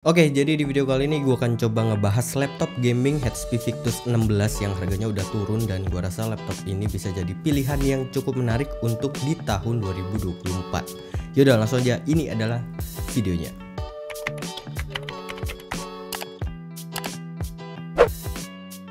Oke, jadi di video kali ini gue akan coba ngebahas laptop gaming HP Victus 16 yang harganya udah turun, dan gue rasa laptop ini bisa jadi pilihan yang cukup menarik untuk di tahun 2024. Yaudah langsung aja, ini adalah videonya.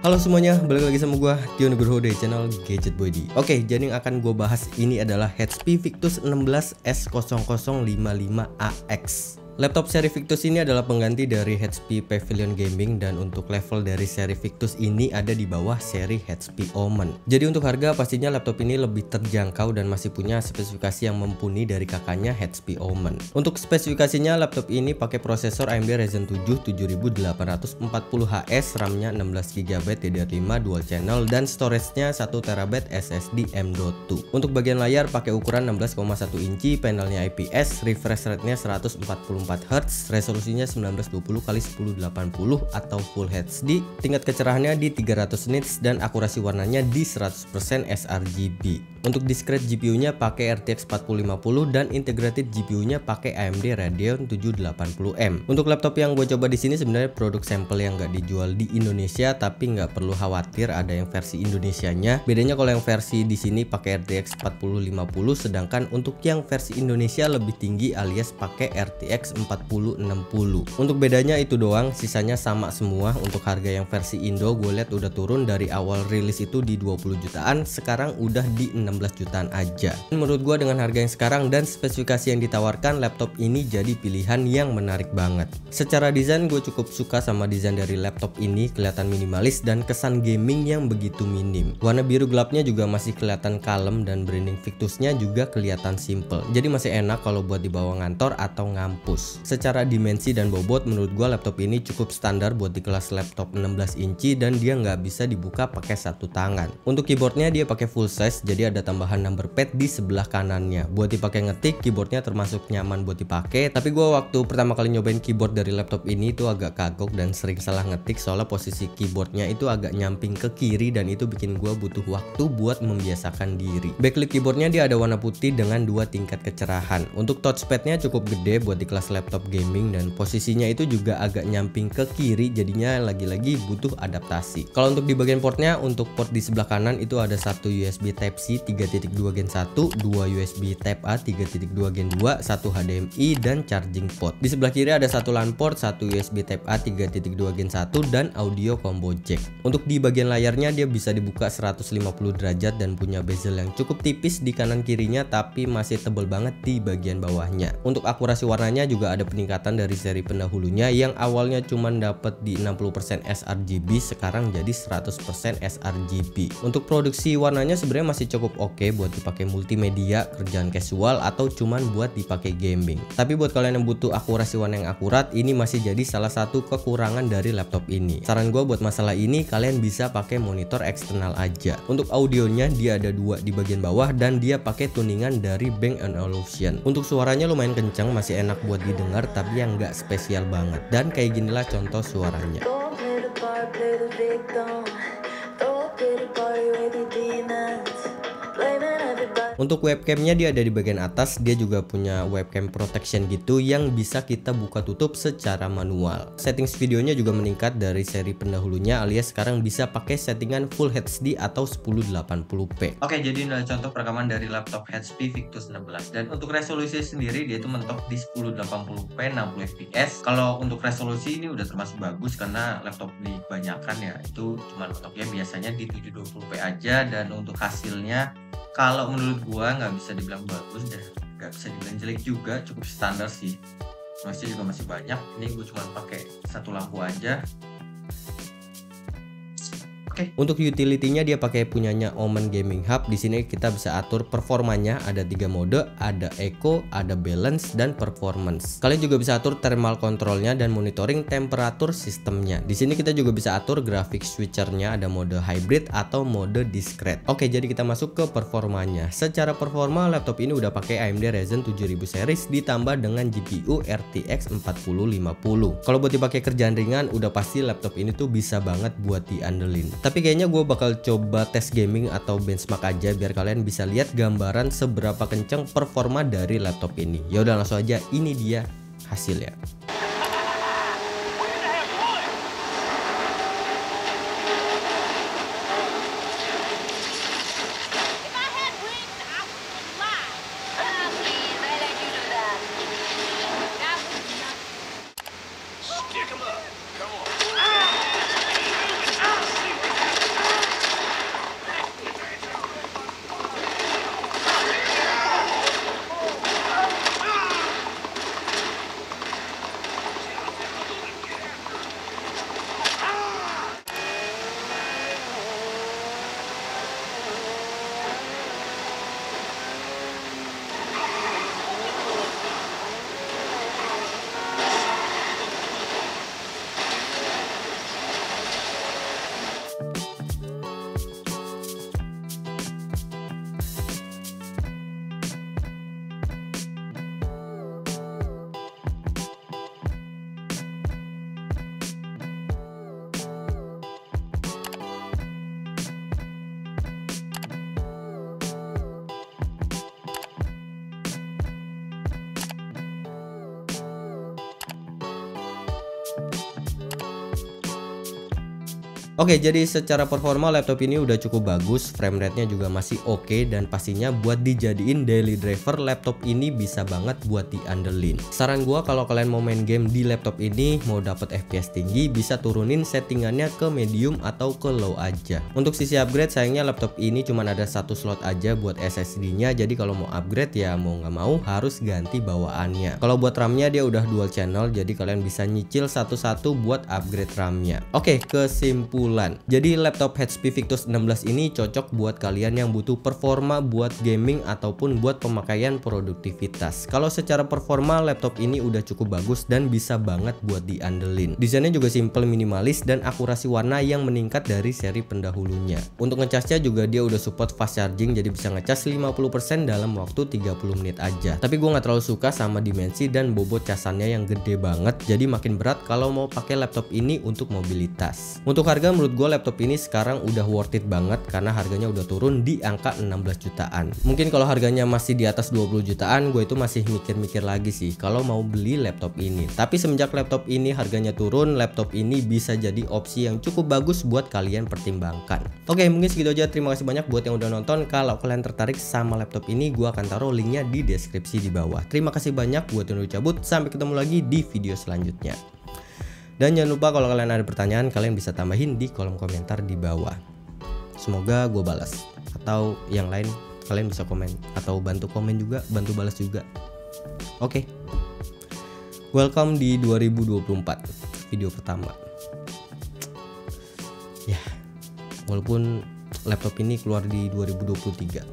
Halo semuanya, balik lagi sama gue Tio Nugroho dari channel Gadget Body. Oke, jadi yang akan gue bahas ini adalah HP Victus 16 S0055AX. Laptop seri Victus ini adalah pengganti dari HP Pavilion Gaming, dan untuk level dari seri Victus ini ada di bawah seri HP Omen. Jadi untuk harga pastinya laptop ini lebih terjangkau dan masih punya spesifikasi yang mumpuni dari kakaknya HP Omen. Untuk spesifikasinya, laptop ini pakai prosesor AMD Ryzen 7 7840HS, RAM-nya 16GB DDR5 dual channel, dan storage-nya 1TB SSD M.2. Untuk bagian layar pakai ukuran 16,1 inci, panelnya IPS, refresh rate-nya 144 Hz, resolusinya 1920x1080 atau Full HD, tingkat kecerahannya di 300 nits, dan akurasi warnanya di 100% sRGB. Untuk discrete GPU-nya pakai RTX 4050 dan integrated GPU-nya pakai AMD Radeon 780M. Untuk laptop yang gue coba di sini sebenarnya produk sampel yang nggak dijual di Indonesia, tapi nggak perlu khawatir ada yang versi Indonesianya. Bedanya kalau yang versi di sini pakai RTX 4050, sedangkan untuk yang versi Indonesia lebih tinggi alias pakai RTX 4060. Untuk bedanya itu doang, sisanya sama semua. Untuk harga yang versi Indo gue lihat udah turun dari awal rilis itu di 20 jutaan, sekarang udah di 16 jutaan aja. Menurut gue dengan harga yang sekarang dan spesifikasi yang ditawarkan, laptop ini jadi pilihan yang menarik banget. Secara desain gue cukup suka sama desain dari laptop ini, kelihatan minimalis dan kesan gaming yang begitu minim. Warna biru gelapnya juga masih kelihatan kalem, dan branding Victusnya juga kelihatan simple. Jadi masih enak kalau buat dibawa ngantor atau ngampus. Secara dimensi dan bobot menurut gua laptop ini cukup standar buat di kelas laptop 16 inci, dan dia nggak bisa dibuka pakai satu tangan. Untuk keyboardnya dia pakai full size, jadi ada tambahan number pad di sebelah kanannya. Buat dipakai ngetik, keyboardnya termasuk nyaman buat dipakai. Tapi gua waktu pertama kali nyobain keyboard dari laptop ini itu agak kagok dan sering salah ngetik, soalnya posisi keyboardnya itu agak nyamping ke kiri, dan itu bikin gua butuh waktu buat membiasakan diri. Backlit keyboardnya dia ada warna putih dengan 2 tingkat kecerahan. Untuk touchpadnya cukup gede buat di kelas laptop gaming, dan posisinya itu juga agak nyamping ke kiri, jadinya lagi-lagi butuh adaptasi. Kalau untuk di bagian portnya, untuk port di sebelah kanan itu ada satu USB Type-C 3.2 Gen 1, 2 USB Type-A 3.2 Gen 2, 1 HDMI dan charging port. Di sebelah kiri ada satu LAN port, 1 USB Type-A 3.2 Gen 1 dan audio combo jack. Untuk di bagian layarnya dia bisa dibuka 150 derajat dan punya bezel yang cukup tipis di kanan kirinya, tapi masih tebal banget di bagian bawahnya. Untuk akurasi warnanya juga ada peningkatan dari seri pendahulunya yang awalnya cuma dapat di 60% sRGB, sekarang jadi 100% sRGB. Untuk produksi warnanya sebenarnya masih cukup oke buat dipakai multimedia, kerjaan casual, atau cuman buat dipakai gaming. Tapi buat kalian yang butuh akurasi warna yang akurat, ini masih jadi salah satu kekurangan dari laptop ini. Saran gue buat masalah ini, kalian bisa pakai monitor eksternal aja. Untuk audionya dia ada 2 di bagian bawah, dan dia pakai tuningan dari Bang & Olufsen. Untuk suaranya lumayan kencang, masih enak buat didengar, tapi yang nggak spesial banget. Dan kayak ginilah contoh suaranya. Untuk webcamnya dia ada di bagian atas, dia juga punya webcam protection gitu yang bisa kita buka tutup secara manual. Settings videonya juga meningkat dari seri pendahulunya, alias sekarang bisa pakai settingan Full HD atau 1080p. Oke, jadi ini adalah contoh perekaman dari laptop HP Victus 16, dan untuk resolusi sendiri dia itu mentok di 1080p 60fps. Kalau untuk resolusi ini udah termasuk bagus, karena laptop di kebanyakan ya itu cuma mentoknya biasanya di 720p aja, dan untuk hasilnya kalau menurut gua nggak bisa dibilang bagus dan nggak bisa dibilang jelek juga, cukup standar sih. Noise-nya juga masih banyak. Ini gua cuma pakai satu lampu aja. Untuk utility-nya dia pakai punyanya Omen Gaming Hub. Di sini kita bisa atur performanya, ada 3 mode, ada Eco, ada Balance, dan Performance. Kalian juga bisa atur thermal controlnya dan monitoring temperatur sistemnya. Di sini kita juga bisa atur grafik switchernya, ada mode hybrid atau mode discrete. Oke, jadi kita masuk ke performanya. Secara performa laptop ini udah pakai AMD Ryzen 7000 series ditambah dengan GPU RTX 4050. Kalau buat dipakai kerjaan ringan, udah pasti laptop ini tuh bisa banget buat diandelin. Tapi kayaknya gue bakal coba tes gaming atau benchmark aja biar kalian bisa lihat gambaran seberapa kenceng performa dari laptop ini. Ya udah langsung aja, ini dia hasilnya. Oke, jadi secara performa laptop ini udah cukup bagus, frame rate-nya juga masih oke, dan pastinya buat dijadiin daily driver, laptop ini bisa banget buat diandelin. Saran gua kalau kalian mau main game di laptop ini, mau dapet FPS tinggi, bisa turunin settingannya ke medium atau ke low aja. Untuk sisi upgrade, sayangnya laptop ini cuma ada satu slot aja buat SSD-nya, jadi kalau mau upgrade ya mau nggak mau harus ganti bawaannya. Kalau buat RAM-nya dia udah dual channel, jadi kalian bisa nyicil satu-satu buat upgrade RAM-nya. Oke, kesimpulan. Jadi laptop HP Victus 16 ini cocok buat kalian yang butuh performa buat gaming ataupun buat pemakaian produktivitas. Kalau secara performa laptop ini udah cukup bagus dan bisa banget buat diandelin. Desainnya juga simple, minimalis, dan akurasi warna yang meningkat dari seri pendahulunya. Untuk ngecasnya juga dia udah support fast charging, jadi bisa ngecas 50% dalam waktu 30 menit aja. Tapi gue nggak terlalu suka sama dimensi dan bobot casannya yang gede banget, jadi makin berat kalau mau pakai laptop ini untuk mobilitas. Untuk harga, menurut gue laptop ini sekarang udah worth it banget karena harganya udah turun di angka 16 jutaan. Mungkin kalau harganya masih di atas 20 jutaan, gue itu masih mikir-mikir lagi sih kalau mau beli laptop ini. Tapi semenjak laptop ini harganya turun, laptop ini bisa jadi opsi yang cukup bagus buat kalian pertimbangkan. Oke, mungkin segitu aja. Terima kasih banyak buat yang udah nonton. Kalau kalian tertarik sama laptop ini, gue akan taruh linknya di deskripsi di bawah. Terima kasih banyak buat yang udah cabut. Sampai ketemu lagi di video selanjutnya. Dan jangan lupa kalau kalian ada pertanyaan, kalian bisa tambahin di kolom komentar di bawah. Semoga gue balas. Atau yang lain kalian bisa komen. Atau bantu komen juga, bantu balas juga. Oke. Welcome di 2024. Video pertama. Ya, walaupun laptop ini keluar di 2023.